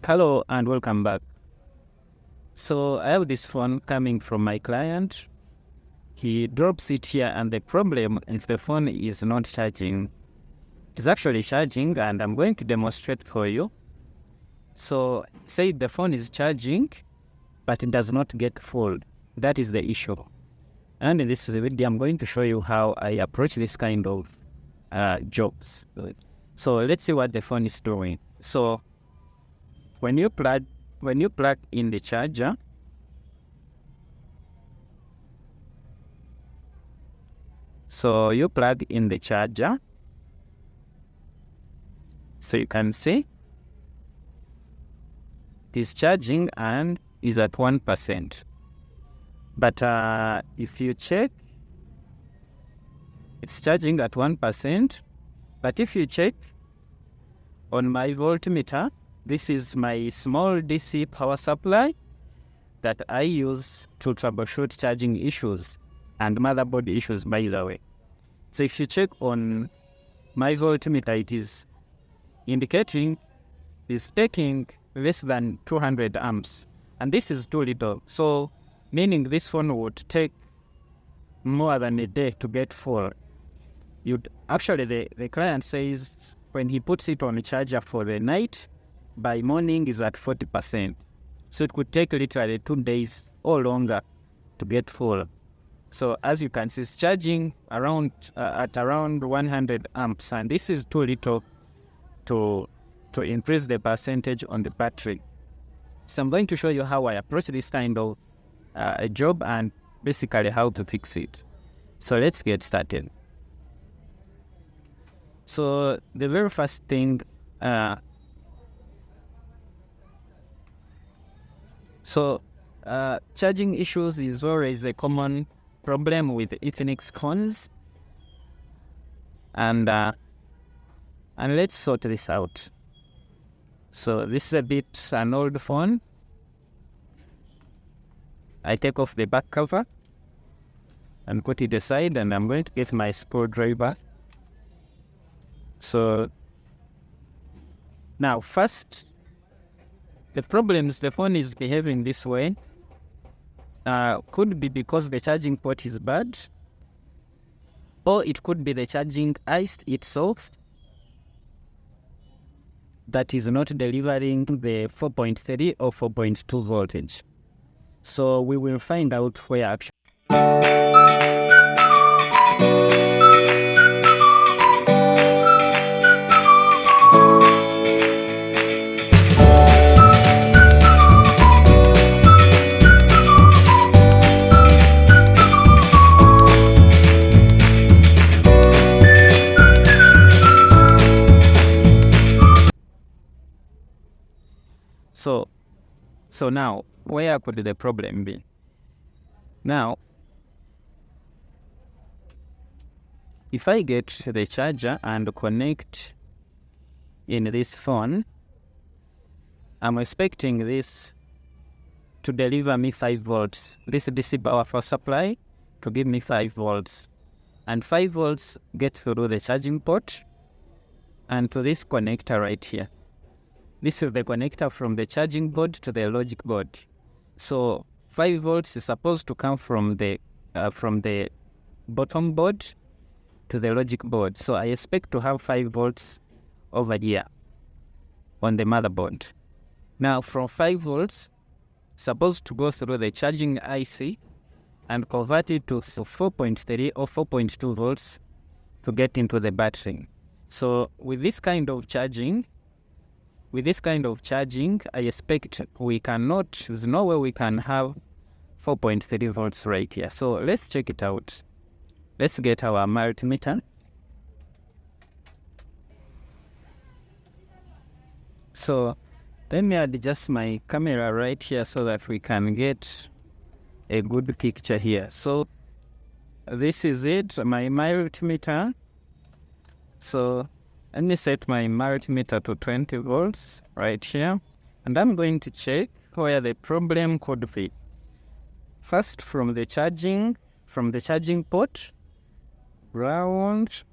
Hello and welcome back. So I have this phone coming from my client. He drops it here and the problem is the phone is not charging. It's actually charging and I'm going to demonstrate for you. So say the phone is charging but it does not get full. That is the issue. And in this video I'm going to show you how I approach this kind of jobs. So let's see what the phone is doing. So when you plug in the charger, so you plug in the charger, so you can see it is charging and is at 1%. But if you check, it's charging at 1%. But if you check on my voltmeter, this is my small DC power supply that I use to troubleshoot charging issues and motherboard issues, by the way. So if you check on my voltmeter, it is indicating it's taking less than 200 amps. And this is too little. So meaning this phone would take more than a day to get full. Actually, the client says when he puts it on a charger for the night, by morning is at 40%. So it could take literally 2 days or longer to get full. So as you can see, it's charging at around 100 amps, and this is too little to increase the percentage on the battery. So I'm going to show you how I approach this kind of job and basically how to fix it. So let's get started. So the very first thing, charging issues is always a common problem with Ethernet cons, and let's sort this out. So this is a bit an old phone. I take off the back cover and put it aside, and I'm going to get my screwdriver. So now first, the problems the phone is behaving this way could be because the charging port is bad, or it could be the charging IC itself that is not delivering the 4.3 or 4.2 voltage. So we will find out where actually. So now, where could the problem be? Now, if I get the charger and connect in this phone, I'm expecting this to deliver me 5 volts. This DC power supply to give me 5 volts. And 5 volts get through the charging port and to this connector right here. This is the connector from the charging board to the logic board. So 5 volts is supposed to come from the bottom board to the logic board. So I expect to have 5 volts over here on the motherboard. Now from 5 volts, supposed to go through the charging IC and convert it to 4.3 or 4.2 volts to get into the battery. So with this kind of charging, I expect there's no way we can have 4.3 volts right here. So let's check it out. Let's get our multimeter. So let me adjust my camera right here so that we can get a good picture here. So this is it, my multimeter. So let me set my multimeter to 20 volts right here. And I'm going to check where the problem could be. First, from the charging port, ground.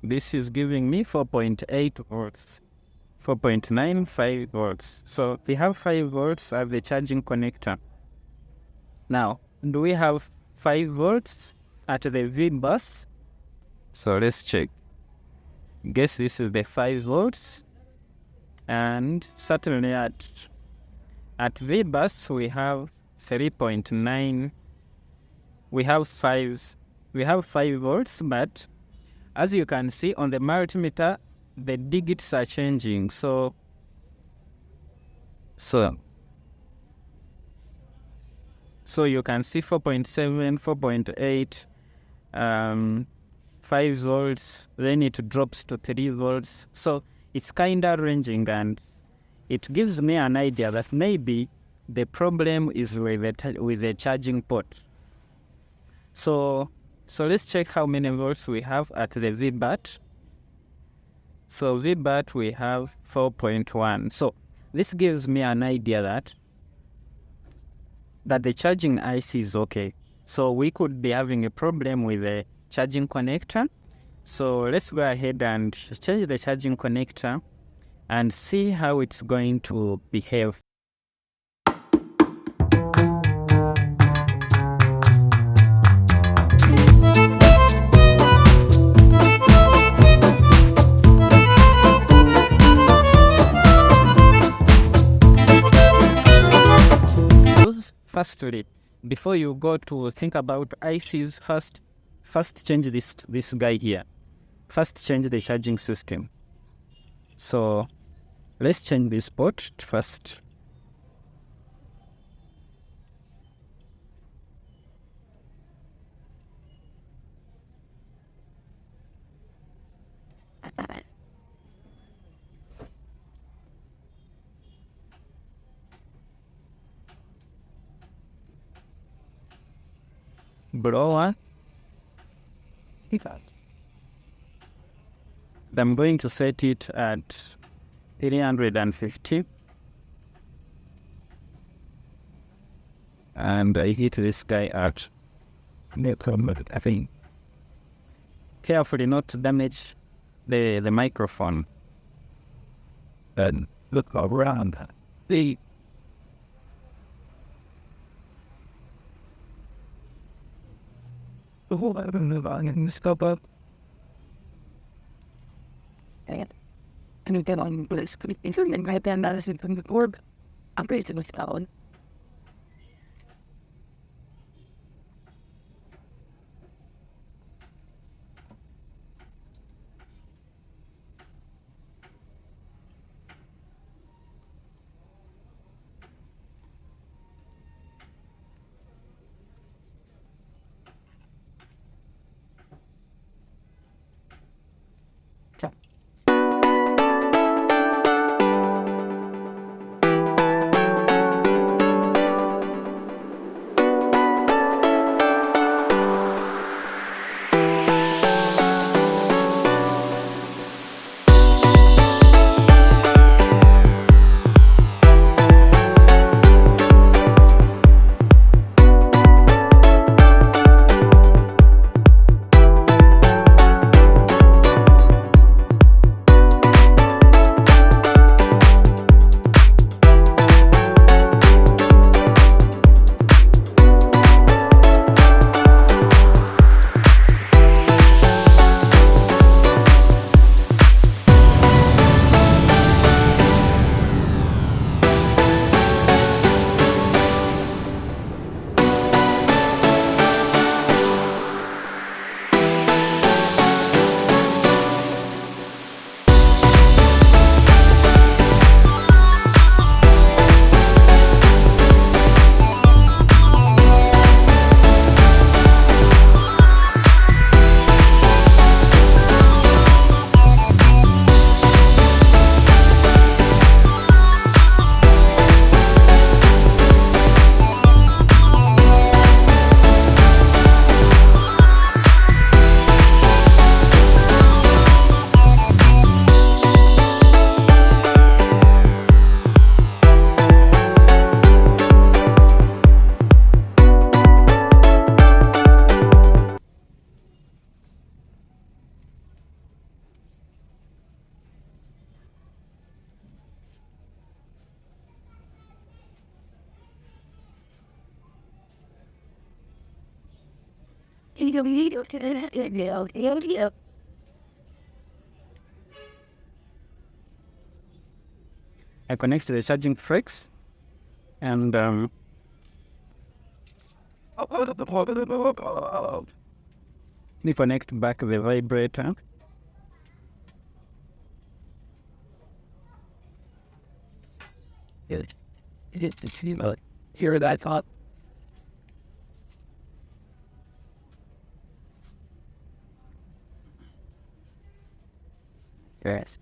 This is giving me 4.8 volts. 4.9, 5 volts. So we have 5 volts as the charging connector. Now, do we have 5 volts at the V bus? So let's check. Guess this is the 5 volts. And certainly at V bus we have 3.9. We have 5 volts, but as you can see on the multimeter, the digits are changing. So you can see 4.7, 4.8, 5 volts, then it drops to 3 volts. So it's kind of ranging, and it gives me an idea that maybe the problem is with the charging port. So let's check how many volts we have at the VBAT. So VBAT we have 4.1. So this gives me an idea that the charging IC is okay. So we could be having a problem with the charging connector. So let's go ahead and change the charging connector and see how it's going to behave. Firstly, before you go to think about ICs, first change this guy here. First change the charging system. So let's change this port first. Blower. I'm going to set it at 350. And I hit this guy at, I think, carefully not to damage the microphone. And look around. The whole stop up. And you get on this and right then that's it from the board. I'm breathing with that one. I connect to the charging flex and we connect back the vibrator. Hear that thought? Yes.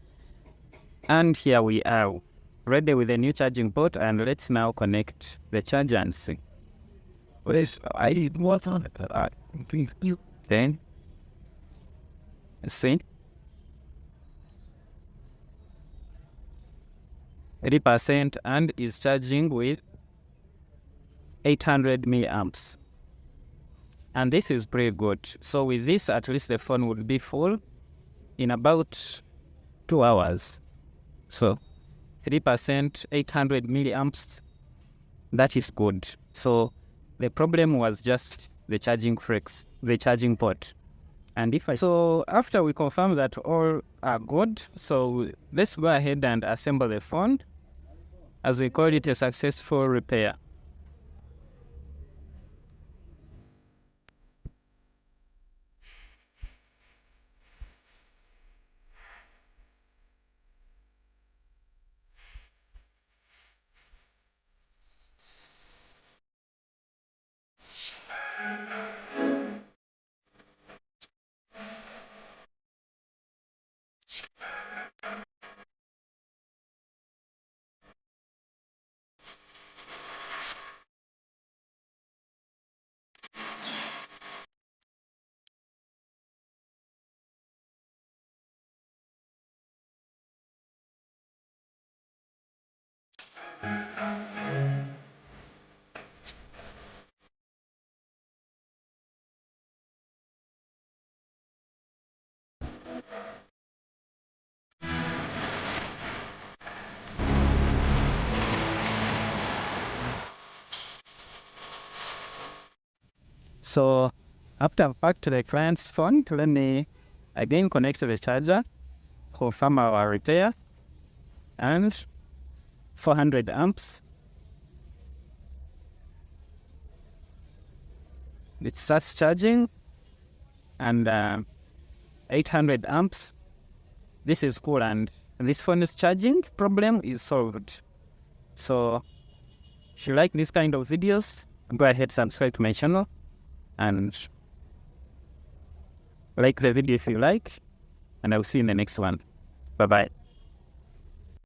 And here we are, ready with a new charging port, and let's now connect the charger and see. I need more on it. Then, see, 3% and is charging with 800 milliamps. And this is pretty good. So with this, at least the phone would be full in about 2 hours. So 3%, 800 milliamps, that is good. So the problem was just the charging flex, the charging port. And so after we confirm that all are good, so let's go ahead and assemble the phone, as we call it a successful repair. So after I've packed the client's phone, let me again connect to the charger, confirm our repair, and 400 amps. It starts charging, and 800 amps. This is cool, and this phone is charging. Problem is solved. So if you like this kind of videos, go ahead, subscribe to my channel, and like the video if you like, and I'll see you in the next one. Bye-bye.